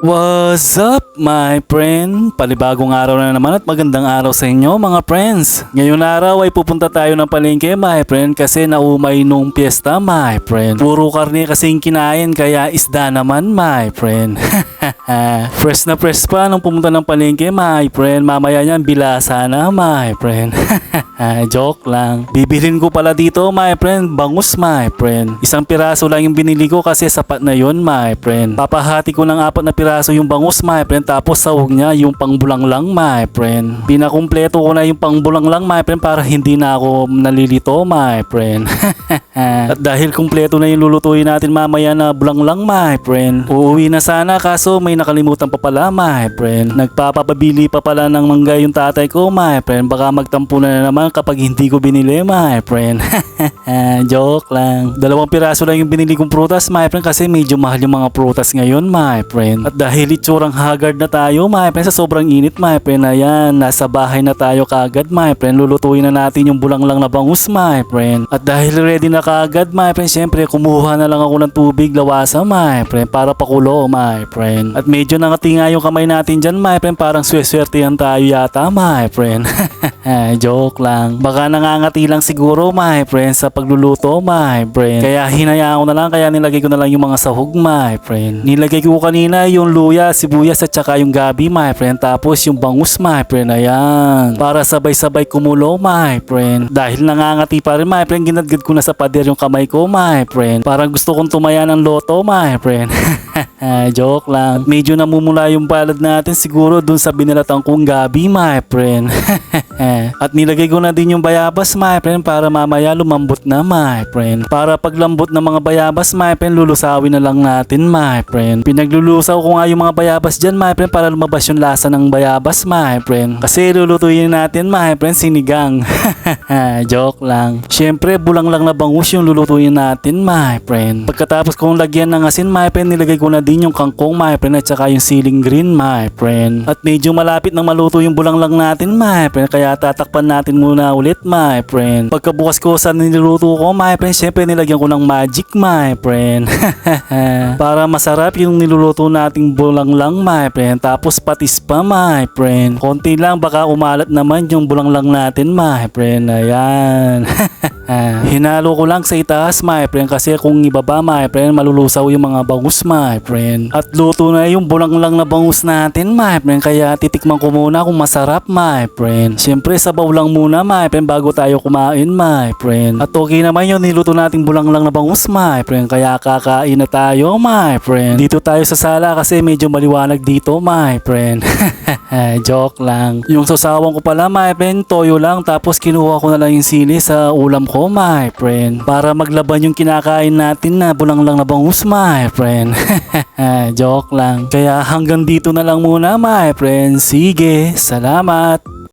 What's up my friend? Palibagong araw na naman at magandang araw sa inyo mga friends. Ngayong araw ay pupunta tayo ng palengke my friend kasi naumay nung piyesta my friend. Puro karne kasing kinain kaya isda naman my friend. Fresh na fresh pa nung pumunta ng palengke my friend. Mamaya niyan bilasa na my friend. Joke lang. Bibilin ko pala dito my friend bangus my friend. Isang piraso lang yung binili ko kasi sapat na yun my friend. Papahati ko ng 4 na piraso yung bangus my friend tapos sahog niya yung pangbulang lang my friend. Pinakumpleto ko na yung pangbulang lang my friend para hindi na ako nalilito my friend. At dahil kumpleto na yung lulutuin natin mamaya na bulang lang my friend. Uuwi na sana kaso may nakalimutan pa pala my friend. Nagpapabili pa pala ng mangga yung tatay ko my friend. Baka magtampo na naman kapag hindi ko binili my friend. Joke lang. 2 piraso lang yung binili kong prutas my friend kasi medyo mahal yung mga prutas ngayon my friend. At dahil itsurang haggard na tayo my friend sa sobrang init my friend, ayan nasa bahay na tayo kaagad my friend. Lulutuin na natin yung bulang lang na bangus my friend. At dahil ready na kaagad my friend, syempre kumuha na lang ako ng tubig lawasa my friend para pakulo my friend. At medyo nangatinga yung kamay natin dyan my friend, parang sweswertehan tayo yata my friend. Joke lang. Baka nangangati lang siguro my friend sa pagluluto my friend. Kaya hinayaan ko na lang, kaya nilagay ko na lang yung mga sahog my friend. Nilagay ko kanina yung luya, sibuyas at saka yung gabi my friend. Tapos yung bangus my friend, ayan. Para sabay-sabay kumulo my friend. Dahil nangangati pa rin my friend, ginadgad ko na sa pader yung kamay ko my friend. Parang gusto kong tumaya ng loto my friend. Joke lang. Medyo namumula yung palad natin siguro dun sa binalatan kong gabi my friend. At nilagay ko na din yung bayabas my friend para mamaya lumambot na my friend. Para paglambot ng mga bayabas my friend, lulusawin na lang natin my friend. Pinaglulusaw ko nga yung mga bayabas dyan my friend para lumabas yung lasa ng bayabas my friend. Kasi lulutuin natin my friend sinigang. Joke lang. Syempre bulang lang na bangus yung lulutuin natin my friend. Pagkatapos kong lagyan ng asin my friend, nilagay ko na din yung kangkong my friend at saka yung siling green my friend. At medyo malapit nang maluto yung bulang lang natin my friend, kaya tatakpan natin muna ulit my friend. Pagkabukas ko sa niluto ko my friend, syempre nilagyan ko ng magic my friend. Para masarap yung niluluto nating bulang lang my friend. Tapos patis pa my friend. Konti lang baka umalat naman yung bulang lang natin my friend. Ayan. Hinalo ko lang sa itaas my friend kasi kung ibaba my friend malulusaw yung mga bangus my friend. At luto na yung bulang lang na bangus natin my friend, kaya titikman ko muna kung masarap my friend. Syempre sabaw lang muna my friend bago tayo kumain my friend. At okay naman yung niluto nating bulang lang na bangus my friend, kaya kakain na tayo my friend. Dito tayo sa sala kasi medyo maliwanag dito my friend. Joke lang. Yung sasawan ko pala my friend, toyo lang, tapos kinuha ko na lang yung sili sa ulam ko my friend para maglaban yung kinakain natin na bulang lang na bangus my friend. Joke lang. Kaya hanggang dito na lang muna my friend. Sige, salamat.